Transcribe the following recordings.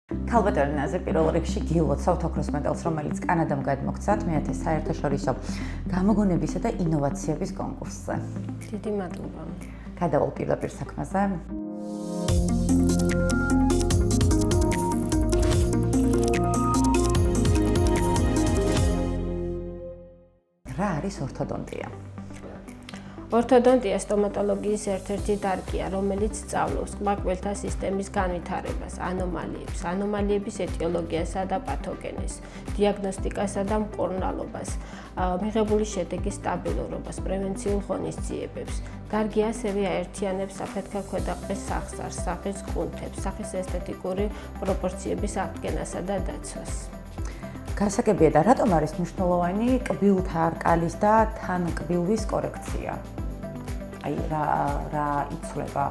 ქალბატონინაზე პირველ რიგში გილოცავთ ოქროს მედალს, რომელიც კანადამ გადმოგცათ მეათე საერთაშორისო გამოგონებისა და ინოვაციების კონკურსზე. დიდი მადლობა. გადავალ პირდაპირ საქმეზე. რა არის ორთოდონტია? ორთოდონტია სტომატოლოგიის ერთ-ერთი დარგია, რომელიც სწავლობს ყბა-კბილთა სისტემის განვითარებას, ანომალიების ეტიოლოგიასა და პათოგენეზს, დიაგნოსტიკასა და მკურნალობას, მიღებული შედეგის სტაბილურობას, პრევენციულ ღონისძიებებს. დარგი ასევე აერთიანებს საფეთქა ქვედაყბის სახსარს, სახის კუნთებს, სახის ესთეტიკური პროპორციების აღდგენასა და დაცვას. გასაგებია და რატომ არის მნიშვნელოვანი კბილთა არკალის და თანკბილვის კორექცია? აი რა იცვლება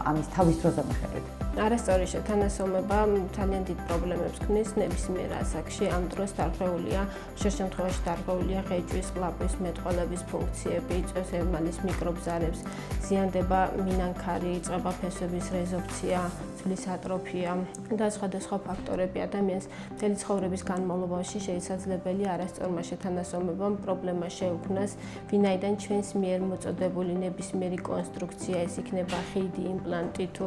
ამის თავის დროზე მიხედვით? არასწორი შეთანხმება ძალიან დიდ პრობლემებს ქმნის ნებისმიერ ასაკში. ამ დროს დარღვეულია, ხშირ შემთხვევაში დარღვეულია ღეჯვის, ყლაპის, მეტყველების ფუნქციები, იწვევს ემალის მიკრობზარებს, ზიანდება მინანქარი, იწყება ფესვების რეზორბცია, ძვლის ატროფია და სხვადასხვა ფაქტორები ადამიანს მთელი ცხოვრების განმავლობაში შესაძლებელია არასწორმა შეთანხმებამ პრობლემა შეუქმნას, ვინაიდან ჩვენს მიერ მოწოდებული ნებისმიერი კონსტრუქცია, ეს იქნება ხიდი, იმპლანტი თუ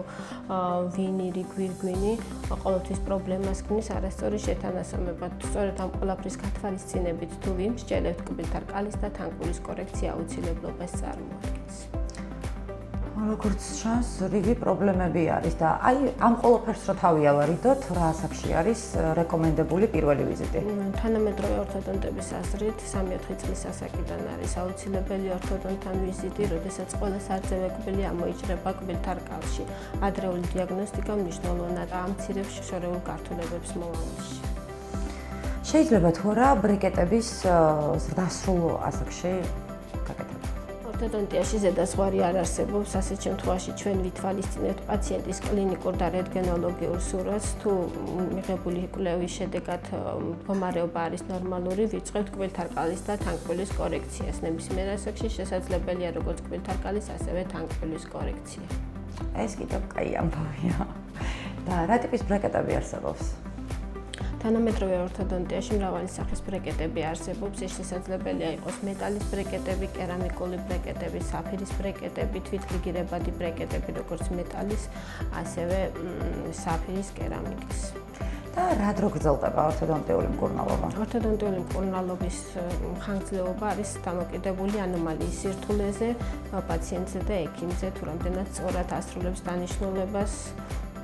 ვინირი, გვირგვინი, ყოველთვის პრობლემას ქმნის არასწორი შეთანხმება. სწორედ ამ ყველაფრის გათვალისწინებით თუ ვიმსჯელებთ, კბილთა არკალის და თანკბილის კორექცია აუცილებლობას წარმოადგენს. როგორც ჩანს, რიგი პრობლემები არის და აი ამ ყველაფერს რო თავი ავარიდოთ, რა ასაკში არის რეკომენდებული პირველი ვიზიტი? თანამედროვე ორთოდონტების აზრით 3-4 წლის ასაკიდან არის აუცილებელი ორთოდონტთან ვიზიტი, როდესაც ყველა სარძევე კბილი ამოიჭრება კბილთა არკალში. ადრეული დიაგნოსტიკა მნიშვნელოვნად ამცირებს შორეულ გართულებებს მომავალში. შეიძლება თუ არა ბრეკეტების ზრდასრულ ასაკში გაკეთება? ორთოდონტიაში ზედაზღვარი არ არსებობს, ასეთ შემთხვევაში ჩვენ ვითვალისწინებთ პაციენტის კლინიკურ და რენტგენოლოგიურ სურათს, თუ მიღებული კვლევის შედეგად მდგომარეობა არის ნორმალური, ვიწყებთ კბილთა არკალის და თანკბილის კორექციას. ნებისმიერ ასაკში შესაძლებელია როგორც კბილთა არკალის, ასევე თანკბილის კორექცია. ეს კიდევ კაი ამბავია. და რა ტიპის ბრეკეტები არსებობს? თანამედროვე ორთოდონტიაში მრავალი სახის ბრეკეტები არსებობს. ეს შესაძლებელია იყოს მეტალის ბრეკეტები, კერამიკული ბრეკეტები, საფირის ბრეკეტები, თვითლიგირებადი ბრეკეტები, როგორც მეტალის, ასევე საფირის, კერამიკის. და რა დრო გრძელდება ორთოდონტიული მკურნალობა? ორთოდონტიული მკურნალობის ხანგრძლივობა არის დამოკიდებული ანომალიის სირთულეზე, პაციენტზე და ექიმზე, თუ რამდენად სწორად ასრულებს დანიშნულებას.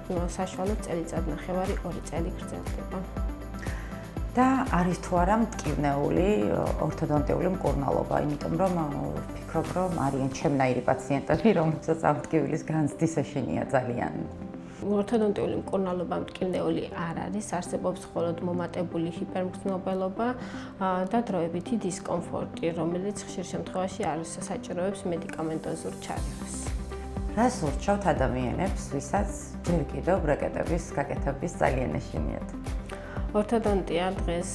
საშუალოდ წელიწადნახევარი 2 წელი გრძელდება. და არის თუ არა მტკივნეული ორთოდონტიული მკურნალობა, იმიტომ რომ ვფიქრობ, რომ არიან ჩემნაირი პაციენტები, რომლებსაც ამ მტკივილის განცდის ეშინია ძალიან. ორთოდონტიული მკურნალობა მტკივნეული არ არის, არსებობს მხოლოდ მომატებული ჰიპერმგრძნობელობა და დროებითი დისკომფორტი, რომელიც ხშირ შემთხვევაში არ საჭიროებს მედიკამენტოზურ ჩარევას. რას ურჩევთ ადამიანებს, ვისაც ჯერ კიდევ ბრეკეტების გაკეთების ძალიან ეშინიათ? ორთოდონტია დღეს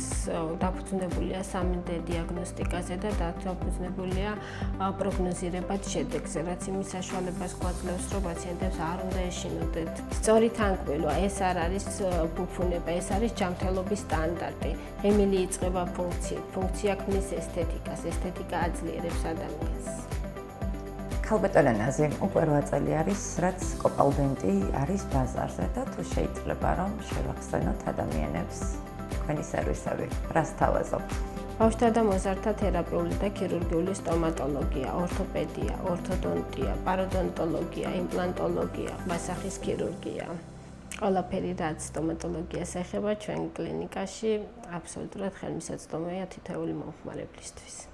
დაფუძნებულია 3D დიაგნოსტიკაზე და დაფუძნებულია პროგნოზირებად შედეგზე, რაც იმის საშუალებას გვაძლევს, რომ პაციენტებს არ უნდა ეშინოდეთ სწორი თანკბილვა. ეს არ არის ბუფუნება, ეს არის ჯანმრთელობის სტანდარტი. ემილი იწყება ფუნქცია ქმნის ესთეტიკას, ესთეტიკა აძლიერებს ადამიანს. ქალბატონინაზე უკვე 8 წელი არის, რაც კოპალდენტი არის ბაზარზე და თუ შეიძლება რომ შევახსენოთ ადამიანებს თქვენი სერვისები, რას თავაზობთ? ბავშვთა და მოზარდთა თერაპიული და ქირურგიული სტომატოლოგია, ორთოპედია, ორთოდონტია, პაროდონტოლოგია, იმპლანტოლოგია, ყბასახის ქირურგია. ყველაფერი, რაც სტომატოლოგიას ეხება, ჩვენ კლინიკაში აბსოლუტურად ხელმისაწვდომია თითოეული მომხმარებლისთვის.